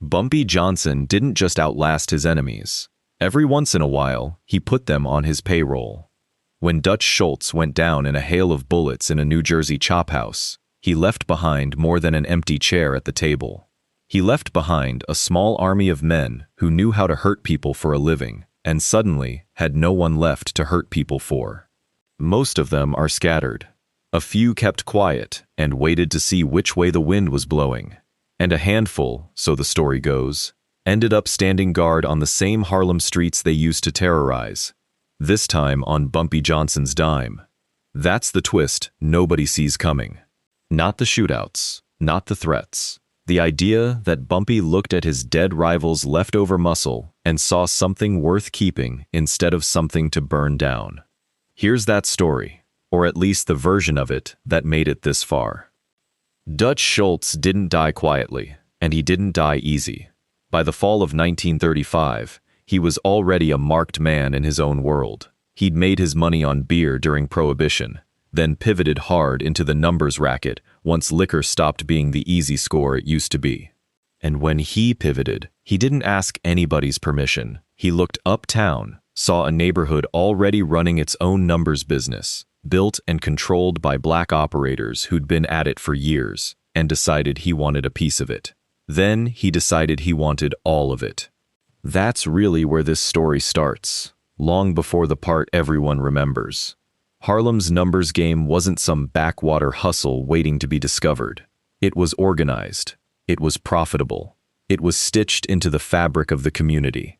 Bumpy Johnson didn't just outlast his enemies. Every once in a while, he put them on his payroll. When Dutch Schultz went down in a hail of bullets in a New Jersey chop house, he left behind more than an empty chair at the table. He left behind a small army of men who knew how to hurt people for a living, and suddenly had no one left to hurt people for. Most of them are scattered. A few kept quiet and waited to see which way the wind was blowing. And a handful, so the story goes, ended up standing guard on the same Harlem streets they used to terrorize, this time on Bumpy Johnson's dime. That's the twist nobody sees coming. Not the shootouts, not the threats. The idea that Bumpy looked at his dead rival's leftover muscle and saw something worth keeping instead of something to burn down. Here's that story, or at least the version of it that made it this far. Dutch Schultz didn't die quietly, and he didn't die easy. By the fall of 1935, he was already a marked man in his own world. He'd made his money on beer during Prohibition, then pivoted hard into the numbers racket once liquor stopped being the easy score it used to be. And when he pivoted, he didn't ask anybody's permission. He looked uptown, saw a neighborhood already running its own numbers business, built and controlled by black operators who'd been at it for years, and decided he wanted a piece of it. Then he decided he wanted all of it. That's really where this story starts, long before the part everyone remembers. Harlem's numbers game wasn't some backwater hustle waiting to be discovered. It was organized. It was profitable. It was stitched into the fabric of the community.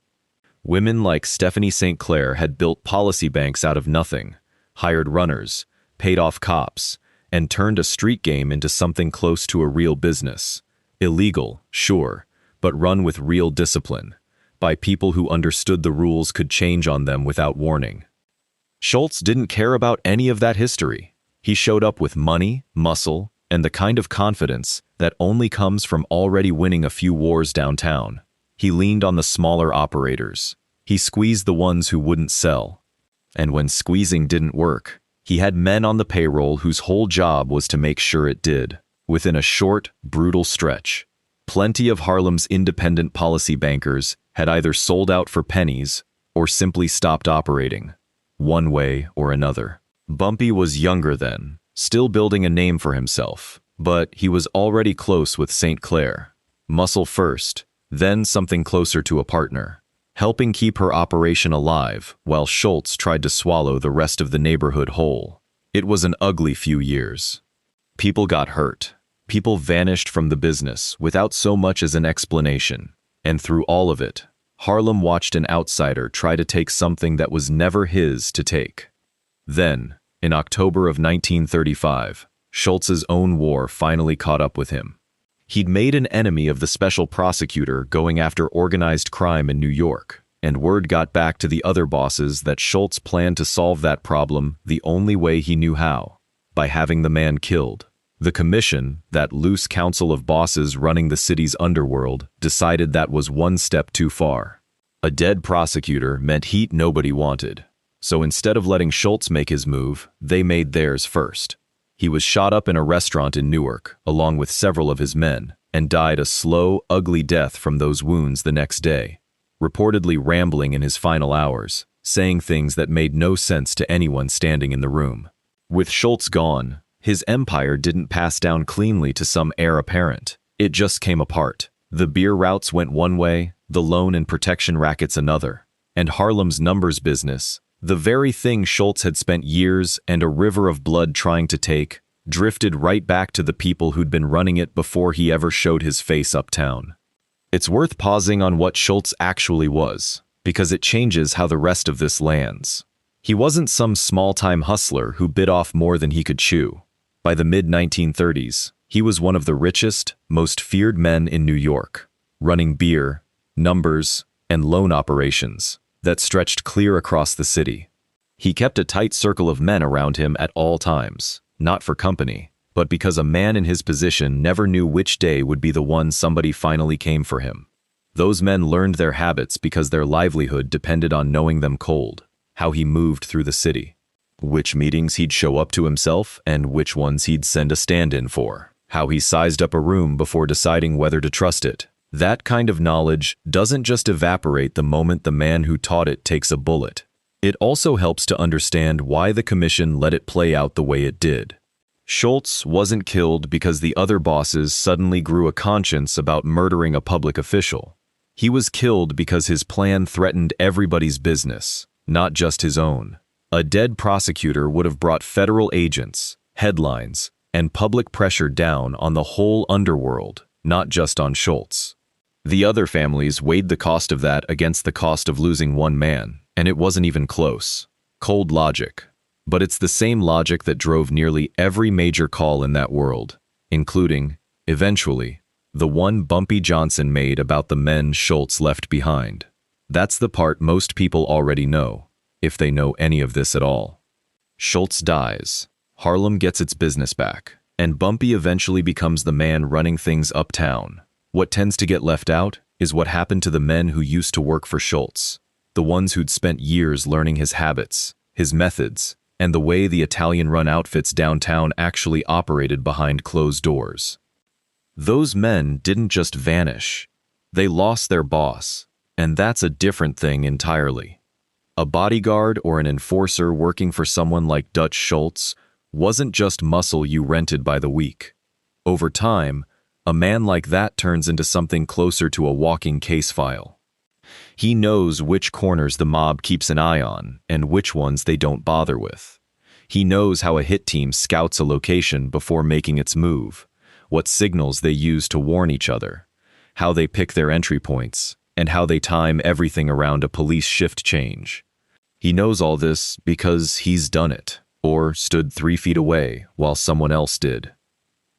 Women like Stephanie St. Clair had built policy banks out of nothing, hired runners, paid off cops, and turned a street game into something close to a real business. Illegal, sure, but run with real discipline, by people who understood the rules could change on them without warning. Schultz didn't care about any of that history. He showed up with money, muscle, and the kind of confidence that only comes from already winning a few wars downtown. He leaned on the smaller operators. He squeezed the ones who wouldn't sell. And when squeezing didn't work, he had men on the payroll whose whole job was to make sure it did. Within a short, brutal stretch, plenty of Harlem's independent policy bankers had either sold out for pennies or simply stopped operating, one way or another. Bumpy was younger then, still building a name for himself, but he was already close with St. Clair. Muscle first, then something closer to a partner, helping keep her operation alive while Schultz tried to swallow the rest of the neighborhood whole. It was an ugly few years. People got hurt. People vanished from the business without so much as an explanation. And through all of it, Harlem watched an outsider try to take something that was never his to take. Then, in October of 1935, Schultz's own war finally caught up with him. He'd made an enemy of the special prosecutor going after organized crime in New York, and word got back to the other bosses that Schultz planned to solve that problem the only way he knew how, by having the man killed. The commission, that loose council of bosses running the city's underworld, decided that was one step too far. A dead prosecutor meant heat nobody wanted. So instead of letting Schultz make his move, they made theirs first. He was shot up in a restaurant in Newark, along with several of his men, and died a slow, ugly death from those wounds the next day, reportedly rambling in his final hours, saying things that made no sense to anyone standing in the room. With Schultz gone, his empire didn't pass down cleanly to some heir apparent. It just came apart. The beer routes went one way, the loan and protection rackets another. And Harlem's numbers business, the very thing Schultz had spent years and a river of blood trying to take, drifted right back to the people who'd been running it before he ever showed his face uptown. It's worth pausing on what Schultz actually was, because it changes how the rest of this lands. He wasn't some small-time hustler who bit off more than he could chew. By the mid-1930s, he was one of the richest, most feared men in New York, running beer, numbers, and loan operations that stretched clear across the city. He kept a tight circle of men around him at all times, not for company, but because a man in his position never knew which day would be the one somebody finally came for him. Those men learned their habits because their livelihood depended on knowing them cold, how he moved through the city, which meetings he'd show up to himself and which ones he'd send a stand-in for, how he sized up a room before deciding whether to trust it, That kind of knowledge doesn't just evaporate the moment the man who taught it takes a bullet. It also helps to understand why the commission let it play out the way it did. Schultz wasn't killed because the other bosses suddenly grew a conscience about murdering a public official. He was killed because his plan threatened everybody's business, not just his own. A dead prosecutor would have brought federal agents, headlines, and public pressure down on the whole underworld, not just on Schultz. The other families weighed the cost of that against the cost of losing one man, and it wasn't even close. Cold logic. But it's the same logic that drove nearly every major call in that world, including, eventually, the one Bumpy Johnson made about the men Schultz left behind. That's the part most people already know, if they know any of this at all. Schultz dies, Harlem gets its business back, and Bumpy eventually becomes the man running things uptown. What tends to get left out is what happened to the men who used to work for Schultz, the ones who'd spent years learning his habits, his methods, and the way the Italian-run outfits downtown actually operated behind closed doors. Those men didn't just vanish. They lost their boss, and that's a different thing entirely. A bodyguard or an enforcer working for someone like Dutch Schultz wasn't just muscle you rented by the week. Over time, a man like that turns into something closer to a walking case file. He knows which corners the mob keeps an eye on and which ones they don't bother with. He knows how a hit team scouts a location before making its move, what signals they use to warn each other, how they pick their entry points, and how they time everything around a police shift change. He knows all this because he's done it, or stood 3 feet away while someone else did.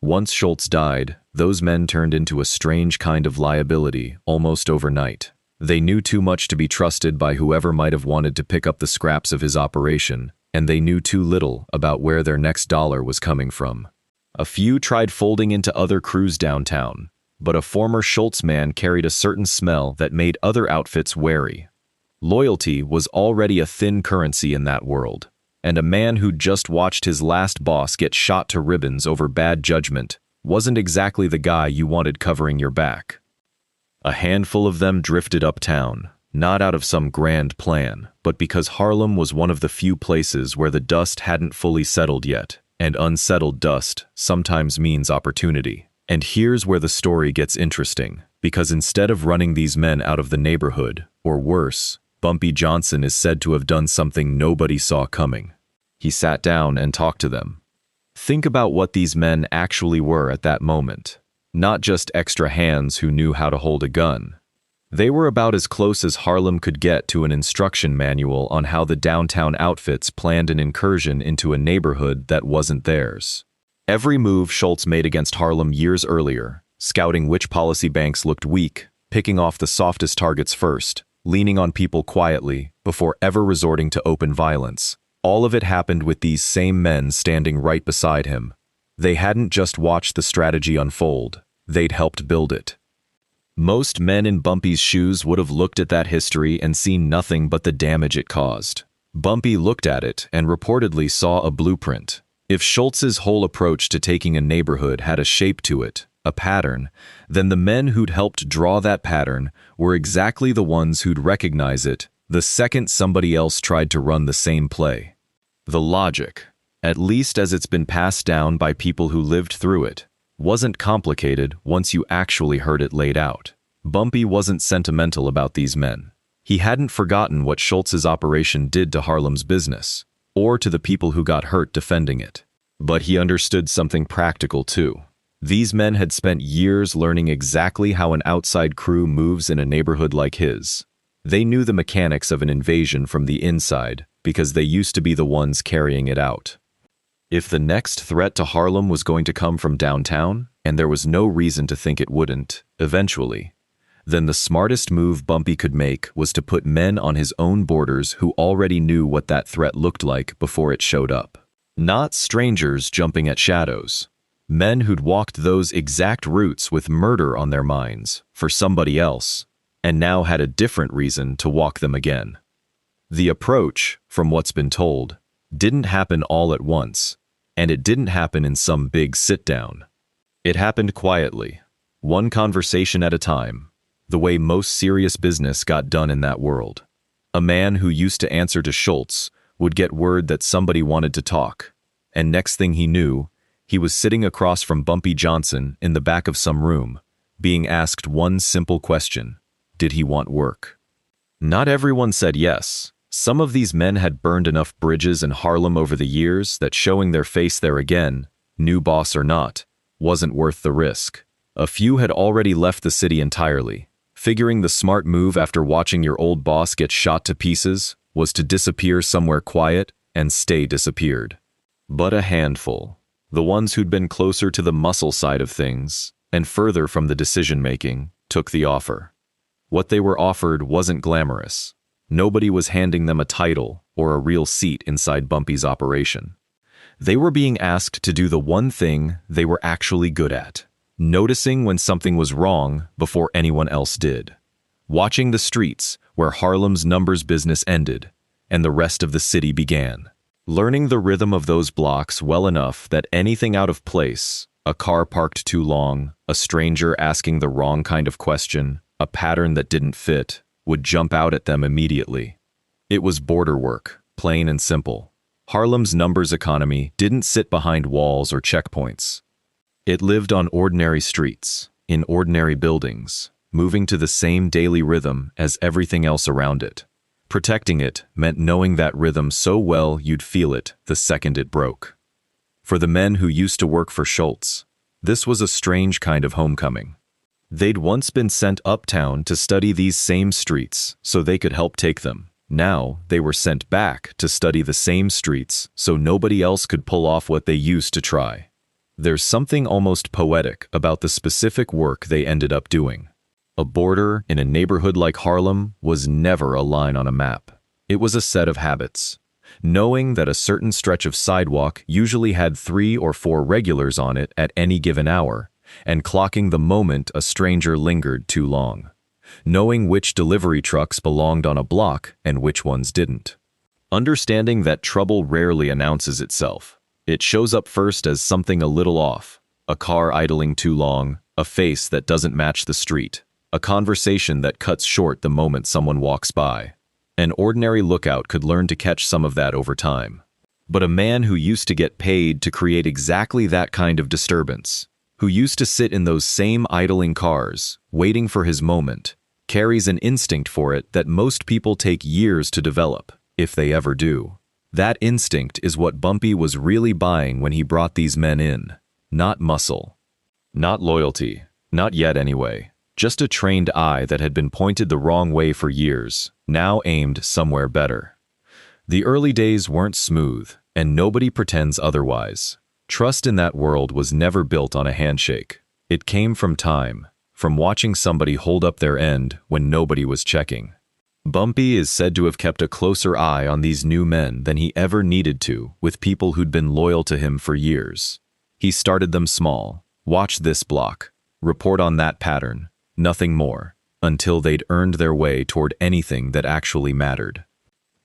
Once Schultz died, those men turned into a strange kind of liability almost overnight. They knew too much to be trusted by whoever might have wanted to pick up the scraps of his operation, and they knew too little about where their next dollar was coming from. A few tried folding into other crews downtown, but a former Schultz man carried a certain smell that made other outfits wary. Loyalty was already a thin currency in that world, and a man who'd just watched his last boss get shot to ribbons over bad judgment wasn't exactly the guy you wanted covering your back. A handful of them drifted uptown, not out of some grand plan, but because Harlem was one of the few places where the dust hadn't fully settled yet, and unsettled dust sometimes means opportunity. And here's where the story gets interesting, because instead of running these men out of the neighborhood, or worse, Bumpy Johnson is said to have done something nobody saw coming. He sat down and talked to them. Think about what these men actually were at that moment. Not just extra hands who knew how to hold a gun. They were about as close as Harlem could get to an instruction manual on how the downtown outfits planned an incursion into a neighborhood that wasn't theirs. Every move Schultz made against Harlem years earlier, scouting which policy banks looked weak, picking off the softest targets first, leaning on people quietly before ever resorting to open violence, all of it happened with these same men standing right beside him. They hadn't just watched the strategy unfold, they'd helped build it. Most men in Bumpy's shoes would have looked at that history and seen nothing but the damage it caused. Bumpy looked at it and reportedly saw a blueprint. If Schultz's whole approach to taking a neighborhood had a shape to it, a pattern, then the men who'd helped draw that pattern were exactly the ones who'd recognize it the second somebody else tried to run the same play. The logic, at least as it's been passed down by people who lived through it, wasn't complicated once you actually heard it laid out. Bumpy wasn't sentimental about these men. He hadn't forgotten what Schultz's operation did to Harlem's business, or to the people who got hurt defending it. But he understood something practical too. These men had spent years learning exactly how an outside crew moves in a neighborhood like his. They knew the mechanics of an invasion from the inside because they used to be the ones carrying it out. If the next threat to Harlem was going to come from downtown, and there was no reason to think it wouldn't, eventually, then the smartest move Bumpy could make was to put men on his own borders who already knew what that threat looked like before it showed up. Not strangers jumping at shadows. Men who'd walked those exact routes with murder on their minds for somebody else, and now had a different reason to walk them again. The approach, from what's been told, didn't happen all at once. And it didn't happen in some big sit-down. It happened quietly. One conversation at a time, the way most serious business got done in that world. A man who used to answer to Schultz would get word that somebody wanted to talk, and next thing he knew, he was sitting across from Bumpy Johnson in the back of some room, being asked one simple question: did he want work? Not everyone said yes. Some of these men had burned enough bridges in Harlem over the years that showing their face there again, new boss or not, wasn't worth the risk. A few had already left the city entirely, figuring the smart move after watching your old boss get shot to pieces was to disappear somewhere quiet and stay disappeared. But a handful, the ones who'd been closer to the muscle side of things and further from the decision-making, took the offer. What they were offered wasn't glamorous. Nobody was handing them a title or a real seat inside Bumpy's operation. They were being asked to do the one thing they were actually good at: noticing when something was wrong before anyone else did. Watching the streets where Harlem's numbers business ended and the rest of the city began. Learning the rhythm of those blocks well enough that anything out of place, a car parked too long, a stranger asking the wrong kind of question, a pattern that didn't fit, would jump out at them immediately. It was border work, plain and simple. Harlem's numbers economy didn't sit behind walls or checkpoints. It lived on ordinary streets, in ordinary buildings, moving to the same daily rhythm as everything else around it. Protecting it meant knowing that rhythm so well you'd feel it the second it broke. For the men who used to work for Schultz, this was a strange kind of homecoming. They'd once been sent uptown to study these same streets so they could help take them. Now they were sent back to study the same streets so nobody else could pull off what they used to try. There's something almost poetic about the specific work they ended up doing. A border in a neighborhood like Harlem was never a line on a map. It was a set of habits. Knowing that a certain stretch of sidewalk usually had 3 or 4 regulars on it at any given hour, and clocking the moment a stranger lingered too long. Knowing which delivery trucks belonged on a block and which ones didn't. Understanding that trouble rarely announces itself. It shows up first as something a little off, a car idling too long, a face that doesn't match the street, a conversation that cuts short the moment someone walks by. An ordinary lookout could learn to catch some of that over time. But a man who used to get paid to create exactly that kind of disturbance, who used to sit in those same idling cars, waiting for his moment, carries an instinct for it that most people take years to develop, if they ever do. That instinct is what Bumpy was really buying when he brought these men in. Not muscle. Not loyalty. Not yet anyway. Just a trained eye that had been pointed the wrong way for years, now aimed somewhere better. The early days weren't smooth, and nobody pretends otherwise. Trust in that world was never built on a handshake. It came from time, from watching somebody hold up their end when nobody was checking. Bumpy is said to have kept a closer eye on these new men than he ever needed to with people who'd been loyal to him for years. He started them small. Watch this block. Report on that pattern. Nothing more, until they'd earned their way toward anything that actually mattered.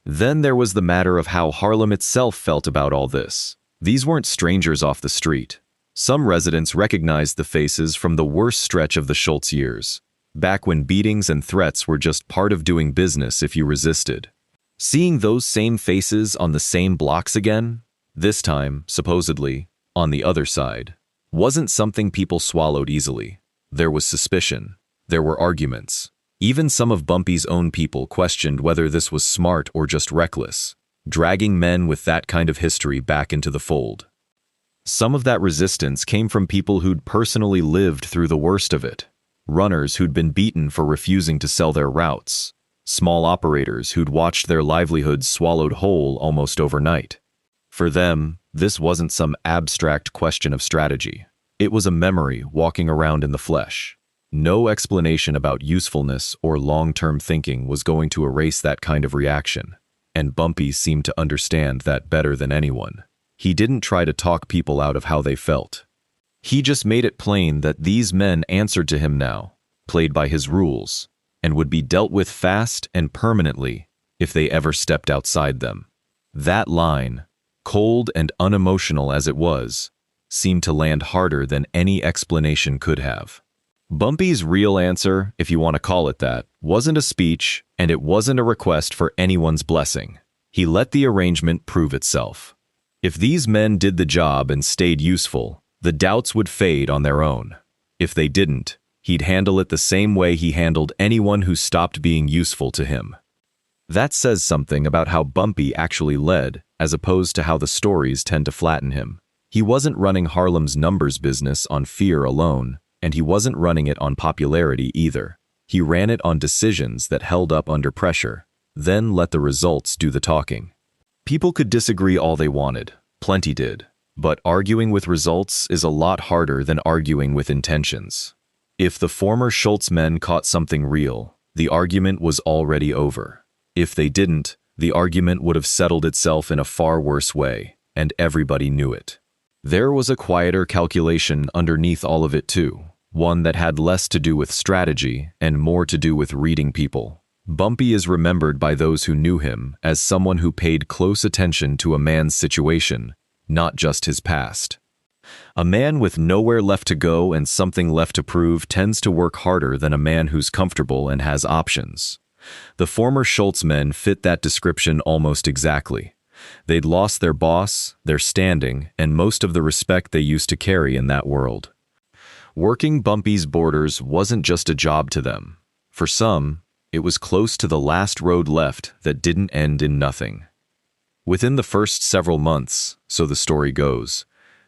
Then there was the matter of how Harlem itself felt about all this. These weren't strangers off the street. Some residents recognized the faces from the worst stretch of the Schultz years, back when beatings and threats were just part of doing business if you resisted. Seeing those same faces on the same blocks again, this time, supposedly, on the other side, wasn't something people swallowed easily. There was suspicion. There were arguments. Even some of Bumpy's own people questioned whether this was smart or just reckless, dragging men with that kind of history back into the fold. Some of that resistance came from people who'd personally lived through the worst of it. Runners who'd been beaten for refusing to sell their routes. Small operators who'd watched their livelihoods swallowed whole almost overnight. For them, this wasn't some abstract question of strategy. It was a memory walking around in the flesh. No explanation about usefulness or long-term thinking was going to erase that kind of reaction, and Bumpy seemed to understand that better than anyone. He didn't try to talk people out of how they felt. He just made it plain that these men answered to him now, played by his rules, and would be dealt with fast and permanently if they ever stepped outside them. That line, cold and unemotional as it was, seemed to land harder than any explanation could have. Bumpy's real answer, if you want to call it that, wasn't a speech, and it wasn't a request for anyone's blessing. He let the arrangement prove itself. If these men did the job and stayed useful, the doubts would fade on their own. If they didn't, he'd handle it the same way he handled anyone who stopped being useful to him. That says something about how Bumpy actually led, as opposed to how the stories tend to flatten him. He wasn't running Harlem's numbers business on fear alone, and he wasn't running it on popularity either. He ran it on decisions that held up under pressure, then let the results do the talking. People could disagree all they wanted, plenty did, but arguing with results is a lot harder than arguing with intentions. If the former Schultz men caught something real, the argument was already over. If they didn't, the argument would have settled itself in a far worse way, and everybody knew it. There was a quieter calculation underneath all of it too, one that had less to do with strategy and more to do with reading people. Bumpy is remembered by those who knew him as someone who paid close attention to a man's situation, not just his past. A man with nowhere left to go and something left to prove tends to work harder than a man who's comfortable and has options. The former Schultz men fit that description almost exactly. They'd lost their boss, their standing, and most of the respect they used to carry in that world. Working Bumpy's borders wasn't just a job to them. For some, it was close to the last road left that didn't end in nothing. Within the first several months, so the story goes,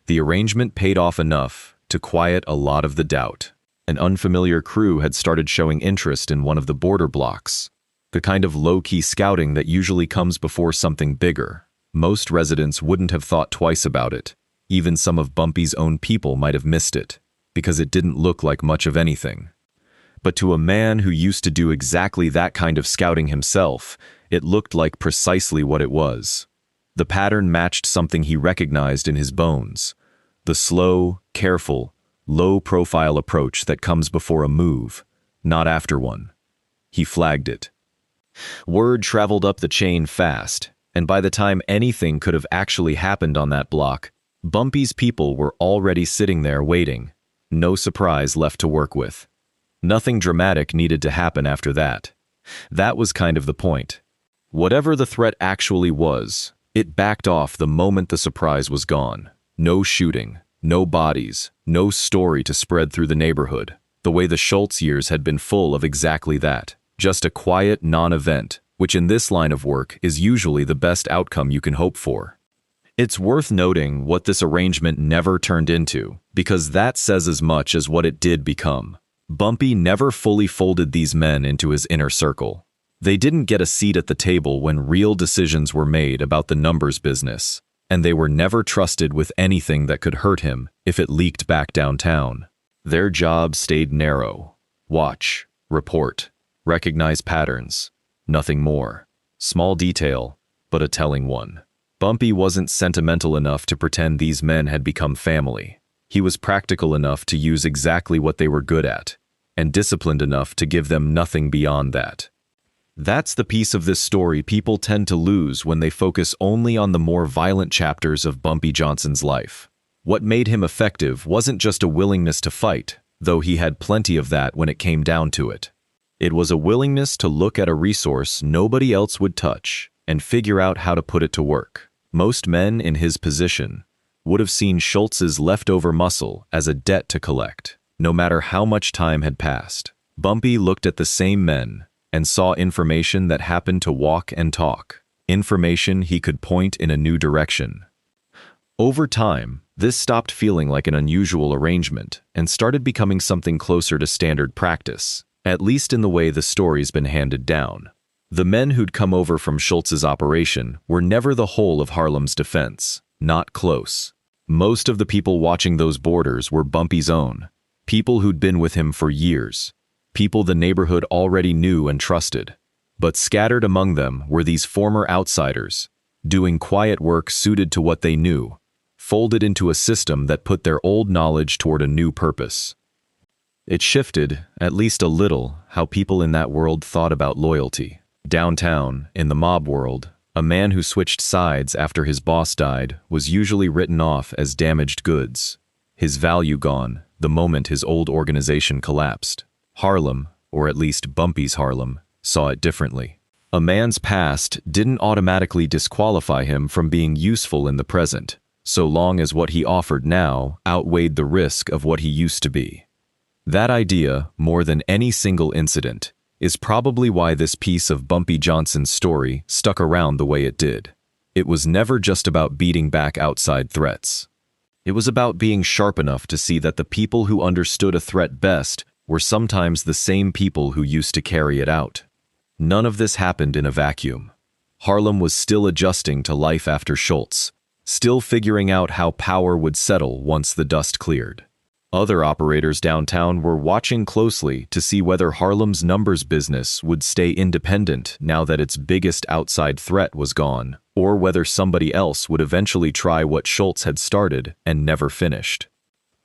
the arrangement paid off enough to quiet a lot of the doubt. An unfamiliar crew had started showing interest in one of the border blocks, the kind of low-key scouting that usually comes before something bigger. Most residents wouldn't have thought twice about it. Even some of Bumpy's own people might have missed it, because it didn't look like much of anything. But to a man who used to do exactly that kind of scouting himself, it looked like precisely what it was. The pattern matched something he recognized in his bones. The slow, careful, low-profile approach that comes before a move, not after one. He flagged it. Word traveled up the chain fast, and by the time anything could have actually happened on that block, Bumpy's people were already sitting there waiting. No surprise left to work with. Nothing dramatic needed to happen after that. That was kind of the point. Whatever the threat actually was, it backed off the moment the surprise was gone. No shooting, no bodies, no story to spread through the neighborhood. The way the Schultz years had been full of exactly that. Just a quiet non-event, which in this line of work is usually the best outcome you can hope for. It's worth noting what this arrangement never turned into, because that says as much as what it did become. Bumpy never fully folded these men into his inner circle. They didn't get a seat at the table when real decisions were made about the numbers business, and they were never trusted with anything that could hurt him if it leaked back downtown. Their job stayed narrow. Watch, report, recognize patterns. Nothing more. Small detail, but a telling one. Bumpy wasn't sentimental enough to pretend these men had become family. He was practical enough to use exactly what they were good at, and disciplined enough to give them nothing beyond that. That's the piece of this story people tend to lose when they focus only on the more violent chapters of Bumpy Johnson's life. What made him effective wasn't just a willingness to fight, though he had plenty of that when it came down to it. It was a willingness to look at a resource nobody else would touch and figure out how to put it to work. Most men in his position would have seen Schultz's leftover muscle as a debt to collect, no matter how much time had passed. Bumpy looked at the same men and saw information that happened to walk and talk, information he could point in a new direction. Over time, this stopped feeling like an unusual arrangement and started becoming something closer to standard practice, at least in the way the story's been handed down. The men who'd come over from Schultz's operation were never the whole of Harlem's defense, not close. Most of the people watching those borders were Bumpy's own, people who'd been with him for years, people the neighborhood already knew and trusted. But scattered among them were these former outsiders, doing quiet work suited to what they knew, folded into a system that put their old knowledge toward a new purpose. It shifted, at least a little, how people in that world thought about loyalty. Downtown, in the mob world, a man who switched sides after his boss died was usually written off as damaged goods. His value gone, the moment his old organization collapsed. Harlem, or at least Bumpy's Harlem, saw it differently. A man's past didn't automatically disqualify him from being useful in the present, so long as what he offered now outweighed the risk of what he used to be. That idea, more than any single incident, is probably why this piece of Bumpy Johnson's story stuck around the way it did. It was never just about beating back outside threats. It was about being sharp enough to see that the people who understood a threat best were sometimes the same people who used to carry it out. None of this happened in a vacuum. Harlem was still adjusting to life after Schultz, still figuring out how power would settle once the dust cleared. Other operators downtown were watching closely to see whether Harlem's numbers business would stay independent now that its biggest outside threat was gone, or whether somebody else would eventually try what Schultz had started and never finished.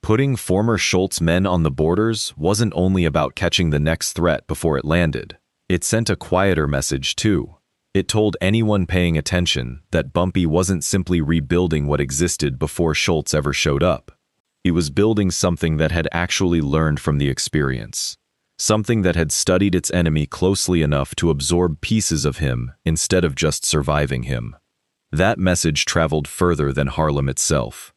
Putting former Schultz men on the borders wasn't only about catching the next threat before it landed. It sent a quieter message too. It told anyone paying attention that Bumpy wasn't simply rebuilding what existed before Schultz ever showed up. He was building something that had actually learned from the experience, something that had studied its enemy closely enough to absorb pieces of him instead of just surviving him. That message traveled further than Harlem itself.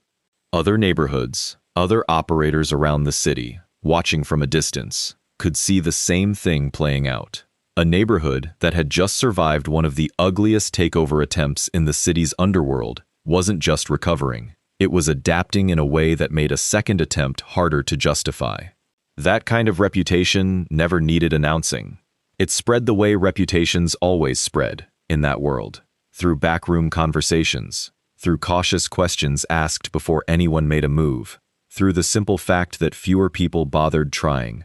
Other neighborhoods, other operators around the city, watching from a distance, could see the same thing playing out. A neighborhood that had just survived one of the ugliest takeover attempts in the city's underworld wasn't just recovering. It was adapting in a way that made a second attempt harder to justify. That kind of reputation never needed announcing. It spread the way reputations always spread in that world, through backroom conversations, through cautious questions asked before anyone made a move, through the simple fact that fewer people bothered trying.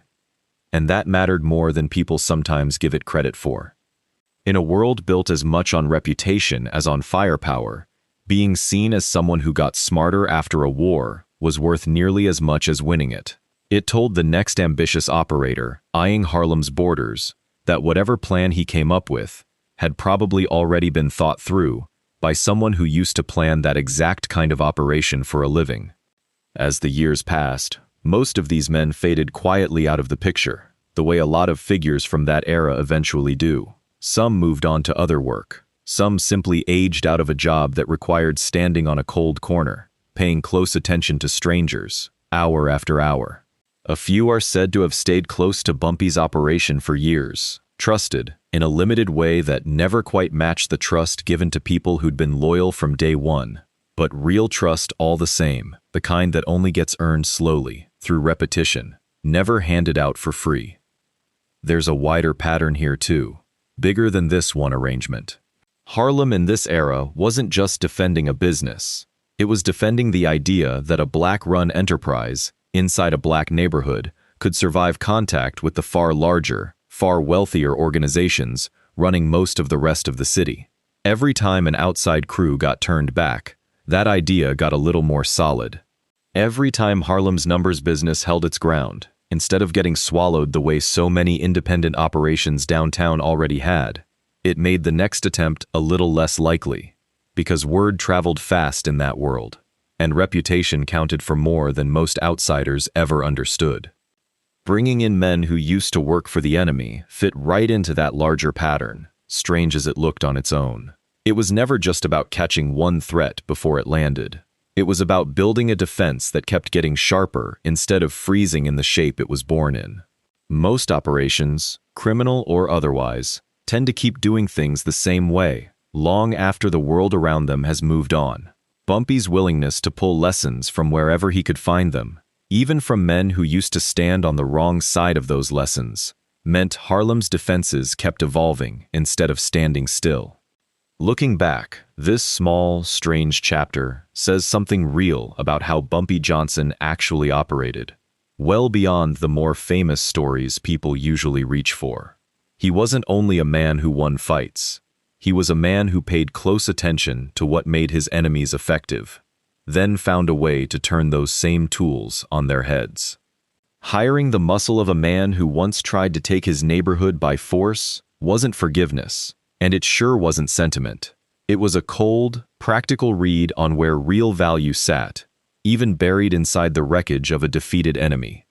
And that mattered more than people sometimes give it credit for. In a world built as much on reputation as on firepower, being seen as someone who got smarter after a war was worth nearly as much as winning it. It told the next ambitious operator, eyeing Harlem's borders, that whatever plan he came up with had probably already been thought through by someone who used to plan that exact kind of operation for a living. As the years passed, most of these men faded quietly out of the picture, the way a lot of figures from that era eventually do. Some moved on to other work. Some simply aged out of a job that required standing on a cold corner, paying close attention to strangers, hour after hour. A few are said to have stayed close to Bumpy's operation for years, trusted in a limited way that never quite matched the trust given to people who'd been loyal from day one. But real trust all the same, the kind that only gets earned slowly, through repetition, never handed out for free. There's a wider pattern here too, bigger than this one arrangement. Harlem in this era wasn't just defending a business. It was defending the idea that a black-run enterprise inside a black neighborhood could survive contact with the far larger, far wealthier organizations running most of the rest of the city. Every time an outside crew got turned back, that idea got a little more solid. Every time Harlem's numbers business held its ground, instead of getting swallowed the way so many independent operations downtown already had, it made the next attempt a little less likely, because word traveled fast in that world, and reputation counted for more than most outsiders ever understood. Bringing in men who used to work for the enemy fit right into that larger pattern, strange as it looked on its own. It was never just about catching one threat before it landed. It was about building a defense that kept getting sharper instead of freezing in the shape it was born in. Most operations, criminal or otherwise, tend to keep doing things the same way, long after the world around them has moved on. Bumpy's willingness to pull lessons from wherever he could find them, even from men who used to stand on the wrong side of those lessons, meant Harlem's defenses kept evolving instead of standing still. Looking back, this small, strange chapter says something real about how Bumpy Johnson actually operated, well beyond the more famous stories people usually reach for. He wasn't only a man who won fights. He was a man who paid close attention to what made his enemies effective, then found a way to turn those same tools on their heads. Hiring the muscle of a man who once tried to take his neighborhood by force wasn't forgiveness, and it sure wasn't sentiment. It was a cold, practical read on where real value sat, even buried inside the wreckage of a defeated enemy.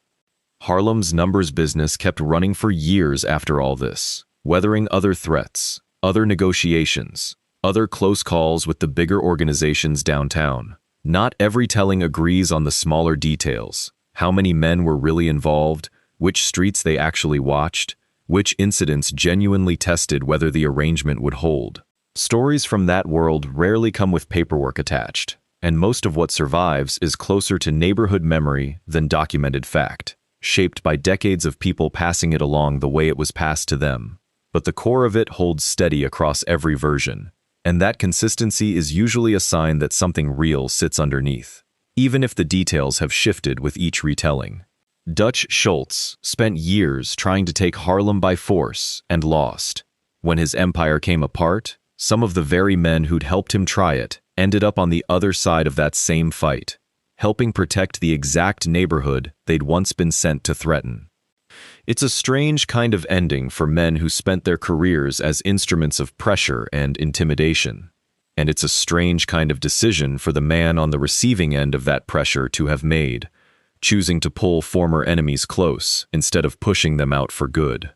Harlem's numbers business kept running for years after all this, weathering other threats, other negotiations, other close calls with the bigger organizations downtown. Not every telling agrees on the smaller details, how many men were really involved, which streets they actually watched, which incidents genuinely tested whether the arrangement would hold. Stories from that world rarely come with paperwork attached, and most of what survives is closer to neighborhood memory than documented fact, shaped by decades of people passing it along the way it was passed to them. But the core of it holds steady across every version, and that consistency is usually a sign that something real sits underneath, even if the details have shifted with each retelling. Dutch Schultz spent years trying to take Harlem by force and lost. When his empire came apart, some of the very men who'd helped him try it ended up on the other side of that same fight, helping protect the exact neighborhood they'd once been sent to threaten. It's a strange kind of ending for men who spent their careers as instruments of pressure and intimidation. And it's a strange kind of decision for the man on the receiving end of that pressure to have made, choosing to pull former enemies close instead of pushing them out for good.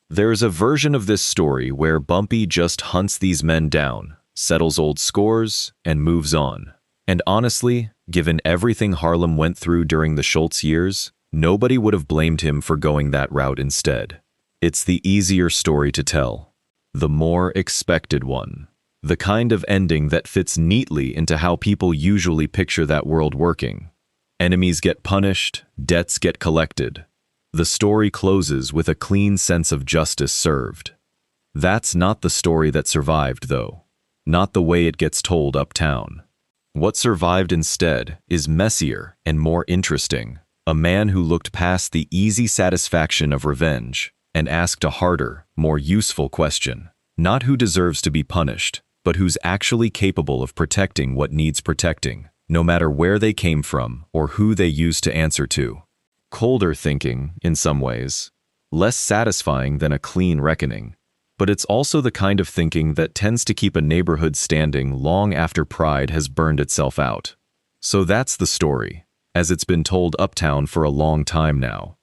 There's a version of this story where Bumpy just hunts these men down, settles old scores, and moves on. And honestly, given everything Harlem went through during the Schultz years, nobody would have blamed him for going that route instead. It's the easier story to tell, the more expected one, the kind of ending that fits neatly into how people usually picture that world working. Enemies get punished, debts get collected. The story closes with a clean sense of justice served. That's not the story that survived, though. Not the way it gets told uptown. What survived instead is messier and more interesting. A man who looked past the easy satisfaction of revenge and asked a harder, more useful question. Not who deserves to be punished, but who's actually capable of protecting what needs protecting, no matter where they came from or who they used to answer to. Colder thinking, in some ways. Less satisfying than a clean reckoning. But it's also the kind of thinking that tends to keep a neighborhood standing long after pride has burned itself out. So that's the story, as it's been told uptown for a long time now.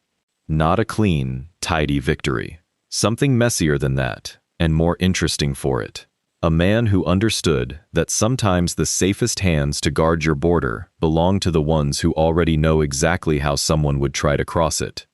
Not a clean, tidy victory. Something messier than that, and more interesting for it. A man who understood that sometimes the safest hands to guard your border belong to the ones who already know exactly how someone would try to cross it.